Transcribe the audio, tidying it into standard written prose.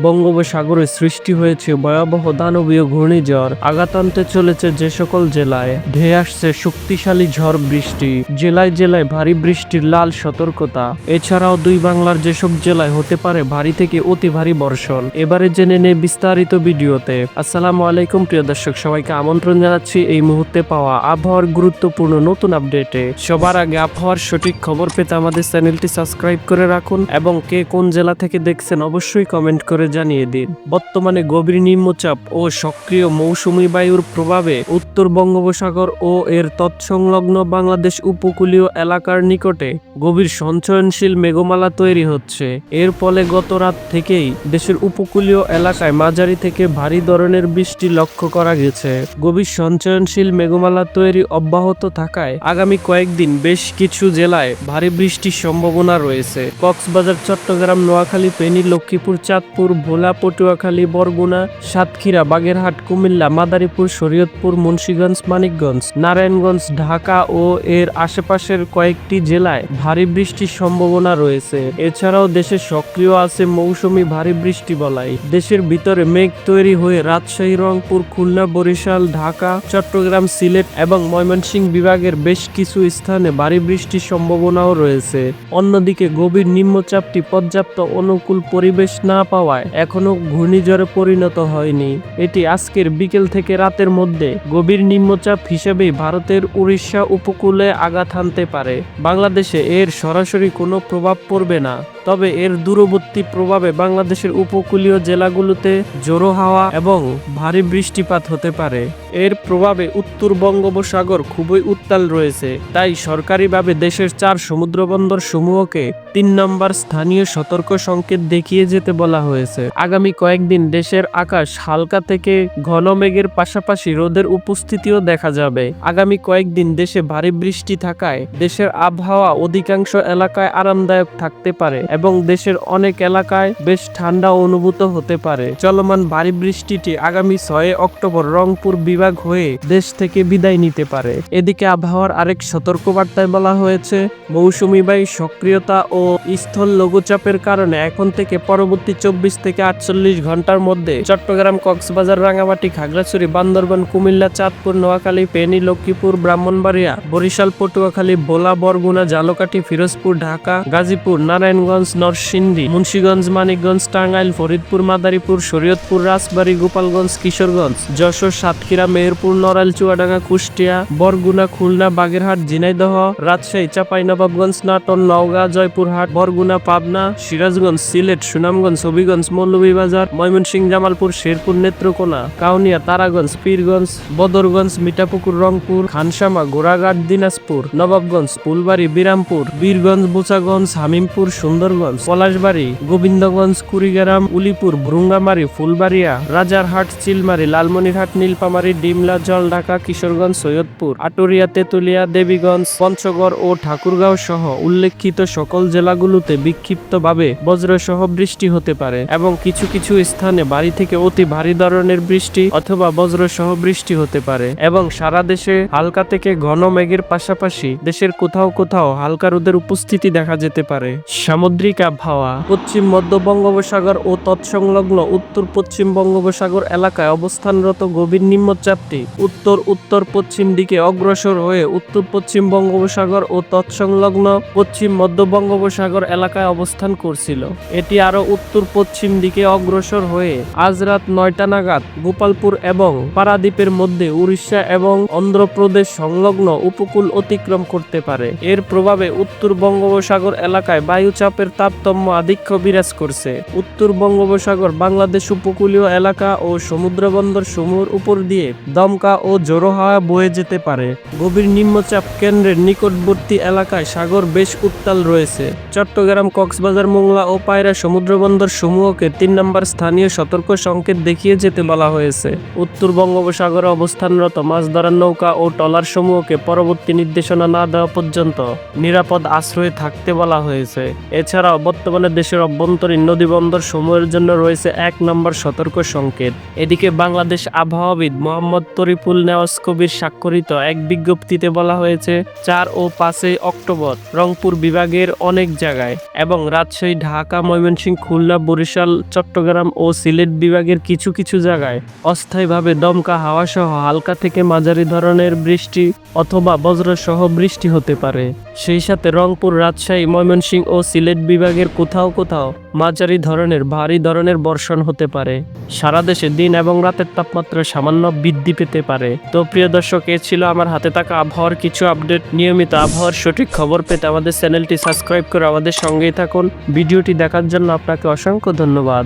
বঙ্গোপসাগরে সৃষ্টি হয়েছে ভয়াবহ দানবীয় ঘূর্ণিঝড়। আঘাত আনতে চলেছে যে সকল জেলায়, ধেয়ে আসছে শক্তিশালী ঝড় বৃষ্টি। জেলায় জেলায় ভারী বৃষ্টির লাল সতর্কতা। এছাড়াও দুই বাংলার যেসব জেলায় হতে পারে ভারী থেকে অতি ভারী বর্ষণ। এবারে জেনে নেই বিস্তারিত ভিডিওতে। আসসালামু আলাইকুম প্রিয় দর্শক, সবাইকে আমন্ত্রণ জানাচ্ছি এই মুহূর্তে পাওয়া আবহাওয়ার গুরুত্বপূর্ণ নতুন আপডেটে। সবার আগে আবহাওয়ার সঠিক খবর পেতে আমাদের চ্যানেলটি সাবস্ক্রাইব করে রাখুন এবং কে কোন জেলা থেকে দেখছেন অবশ্যই কমেন্ট করে জানিয়ে দিন। বর্তমানে গভীর নিম্নচাপ ও সক্রিয় মৌসুমী বায়ুর প্রভাবে উত্তর বঙ্গোপসাগর ও এর তৎসংলগ্ন বাংলাদেশ উপকূলীয় এলাকার নিকটে গভীর সঞ্চয়নশীল মেঘমালা তৈরি হচ্ছে। এর ফলে গত রাত থেকেই দেশের উপকূলীয় এলাকায় মাঝারি থেকে ভারী ধরনের বৃষ্টি লক্ষ্য করা গেছে। গভীর সঞ্চয়নশীল মেঘমালা তৈরি অব্যাহত থাকায় আগামী কয়েকদিন বেশ কিছু জেলায় ভারী বৃষ্টির সম্ভাবনা রয়েছে। কক্সবাজার, চট্টগ্রাম, নোয়াখালী, ফেনী, লক্ষ্মীপুর, চাঁদপুর, ভোলা, পটুয়াখালী, বরগুনা, সাতক্ষীরা, বাগেরহাট, কুমিল্লা, মাদারীপুর, শরীয়তপুর, মুন্সিগঞ্জ, মানিকগঞ্জ, নারায়ণগঞ্জ, ঢাকা ও এর আশেপাশের কয়েকটি জেলায় ভারী বৃষ্টির সম্ভাবনা রয়েছে। এছাড়াও দেশে সক্রিয় আছে মৌসুমী ভারী বৃষ্টি বলয়। দেশের ভিতরে মেঘ তৈরি হয়ে রাজশাহী, রংপুর, খুলনা, বরিশাল, ঢাকা, চট্টগ্রাম, সিলেট এবং ময়মনসিংহ বিভাগের বেশ কিছু স্থানে ভারী বৃষ্টির সম্ভাবনাও রয়েছে। অন্যদিকে গভীর নিম্নচাপটি পর্যাপ্ত অনুকূল পরিবেশ না পাওয়ায় এখনো ঘূর্ণিঝড়ে পরিণত হয়নি। এটি আজকের বিকেল থেকে রাতের মধ্যে গভীর নিম্নচাপ হিসেবেই ভারতের উড়িষ্যা উপকূলে আঘাত হানতে পারে। বাংলাদেশে এর সরাসরি কোনো প্রভাব পড়বে না, তবে এর দূরবর্তী প্রভাবে বাংলাদেশের উপকূলীয় জেলাগুলোতে ঝোড়ো হাওয়া এবং ভারী বৃষ্টিপাত হতে পারে। এর প্রভাবে উত্তর বঙ্গোপসাগর খুবই উত্তাল রয়েছে, তাই সরকারিভাবে দেশের 4 সমুদ্রবন্দর সমূহকে 3 নম্বর স্থানীয় সতর্ক সংকেত দেখিয়ে যেতে বলা হয়েছে। আগামী কয়েকদিন দেশের আকাশ হালকা থেকে ঘন মেঘের পাশাপাশি রোদের উপস্থিতিও দেখা যাবে। আগামী কয়েকদিন দেশে ভারী বৃষ্টি থাকায় দেশের আবহাওয়া অধিকাংশ এলাকায় আরামদায়ক থাকতে পারে এবং দেশের অনেক এলাকায় বেশ ঠান্ডা অনুভূত হতে পারে। চলমান ভারী বৃষ্টিটি আগামী 6 অক্টোবর রংপুর বিভাগ হয়ে দেশ থেকে বিদায় নিতে পারে। এদিকে আবহাওয়ার আরেক সতর্কবার্তায় বলা হয়েছে, মৌসুমী বায়ু সক্রিয়তা ও স্থল লঘুচাপের কারণে এখন থেকে পরবর্তী 24 থেকে 48 ঘন্টার মধ্যে চট্টগ্রাম, কক্সবাজার, রাঙামাটি, খাগড়াছড়ি, বান্দরবান, কুমিল্লা, চাঁদপুর, নোয়াখালী, ফেনী, লক্ষ্মীপুর, ব্রাহ্মণবাড়িয়া, বরিশাল, পটুয়াখালী, ভোলা, বরগুনা, ঝালকাঠি, ফিরোজপুর, ঢাকা, গাজীপুর, নারায়ণগঞ্জ, নরসিংদী, মুন্সিগঞ্জ, মানিকগঞ্জ, টাঙ্গাইল, ফরিদপুর, মাদারীপুর, শরীয়তপুর, রাজবাড়ী, গোপালগঞ্জ, কিশোরগঞ্জ, যশোর, সাতক্ষীরা, মেহেরপুর, নড়াইল, চুয়াডাঙ্গা, কুষ্টিয়া, বরগুনা, খুলনা, বাগেরহাট, ঝিনাইদহ, রাজশাহী, চাঁপাইনবাবগঞ্জ, নাটোর, নওগাঁ, জয়পুরহাট, বরগুনা, পাবনা, সিরাজগঞ্জ, সিলেট, সুনামগঞ্জ, হবিগঞ্জ, মৌলভীবাজার, ময়মনসিংহ, জামালপুর, শেরপুর, নেত্রকোনা, কাউনিয়া, তারাগঞ্জ, পীরগঞ্জ, বদরগঞ্জ, মিঠাপুকুর, রংপুর, খানসামা, গোড়াঘাট, দিনাজপুর, নবাবগঞ্জ, ফুলবাড়ী, বিরামপুর, বীরগঞ্জ, বোচাগঞ্জ, হামিমপুর, সুন্দরগঞ্জ, পলাশবাড়ী, গোবিন্দগঞ্জ, কুড়িগ্রাম, উলিপুর, ভ্রুঙ্গামারী, ফুলবাড়িয়া, রাজারহাট, চিলমারী, লালমনিরহাট, নীলপামারী, ডিমলা, জলঢাকা, কিশোরগঞ্জ, সৈয়দপুর, আটুরিয়া, তেতুলিয়া, দেবীগঞ্জ, পঞ্চগড় ও ঠাকুরগাঁও সহ উল্লেখিত সকল জেলাগুলোতে বিক্ষিপ্তভাবে বজ্রসহ বৃষ্টি হতে পারে এবং কিছু কিছু স্থানে ভারী থেকে অতি ভারী ধরনের বৃষ্টি অথবা বজ্রসহ বৃষ্টি হতে পারে এবং সারা দেশে হালকা থেকে ঘন মেঘের পাশাপাশি দেশের কোথাও কোথাও হালকা রোদের উপস্থিতি দেখা যেতে পারে। সামুদ্রিক আবহাওয়া। পশ্চিম মধ্য বঙ্গোপসাগর ও তৎসংলগ্ন উত্তর পশ্চিম বঙ্গোপসাগর এলাকায় অবস্থানরত গভীর নিম্নচাপটি উত্তর উত্তর পশ্চিম দিকে অগ্রসর হয়ে উত্তর পশ্চিম বঙ্গোপসাগর ও তৎসংলগ্ন পশ্চিম মধ্য বঙ্গোপসাগর এলাকায় অবস্থান করছিল। এটি আরো উত্তর পশ্চিম দিকে অগ্রসর হয়ে আজ রাত 9টা নাগাদ গোপালপুর এবং পারাদ্বীপের মধ্যে উড়িষ্যা এবং অন্ধ্রপ্রদেশ সংলগ্ন উপকূল অতিক্রম করতে পারে। এর প্রভাবে উত্তর বঙ্গোপসাগর এলাকায় বায়ুচাপের তারতম্য আধিক্য বিরাজ করছে। উত্তর বঙ্গোপসাগর বাংলাদেশ উপকূলীয় এলাকা ও সমুদ্রবন্দর সমূহের উপর দিয়ে দমকা ও ঝোড়ো হাওয়া বয়ে যেতে পারে। গভীর নিম্নচাপ কেন্দ্রের নিকটবর্তী এলাকায় সাগর বেশ উত্তাল রয়েছে। চট্টগ্রাম, কক্সবাজার, মোংলা ও পায়রা সমুদ্রবন্দর সমূহকে 3 নম্বর স্থানীয় সতর্ক সংকেত দেখিয়ে যেতে বলা হয়েছে। উত্তর বঙ্গোপসাগরে অবস্থানরত মাছ ধরার নৌকা ও ট্রলার সমূহকে পরবর্তী নির্দেশনা না দেওয়া পর্যন্ত নিরাপদ আশ্রয়ে থাকতে বলা হয়েছে। এছাড়াও বর্তমানে দেশের অভ্যন্তরীণ নদীবন্দর সমূহের জন্য রয়েছে 1 নম্বর সতর্ক সংকেত। এদিকে বাংলাদেশ আবহাওয়াবিদ মোহাম্মদ তরিকুল নেওয়াজ কবির স্বাক্ষরিত এক বিজ্ঞপ্তিতে বলা হয়েছে, 4 ও 5 অক্টোবর রংপুর বিভাগের অনেক জায়গায় এবং রাজশাহী, ঢাকা, ময়মনসিংহ, খুলনা, বরিশাল, চট্টগ্রাম ও সিলেট বিভাগের কিছু কিছু জায়গায় অস্থায়ীভাবে দমকা হাওয়া সহ হালকা থেকে মাঝারি ধরনের বৃষ্টি অথবা বজ্রসহ বৃষ্টি হতে পারে। সেই সাথে রংপুর, রাজশাহী, ময়মনসিংহ ও সিলেট বিভাগের কোথাও কোথাও মাঝারি ধরনের ভারী ধরনের বর্ষণ হতে পারে। সারা দেশে দিন এবং রাতের তাপমাত্রা সামান্য বৃদ্ধি পেতে পারে। তো প্রিয় দর্শক, এ ছিল আমার হাতে থাকা আবহাওয়ার কিছু আপডেট। নিয়মিত আবহাওয়ার সঠিক খবর পেতে আমাদের চ্যানেলটি সাবস্ক্রাইব করে আমাদের সঙ্গেই থাকুন। ভিডিওটি দেখার জন্য আপনাকে অসংখ্য ধন্যবাদ।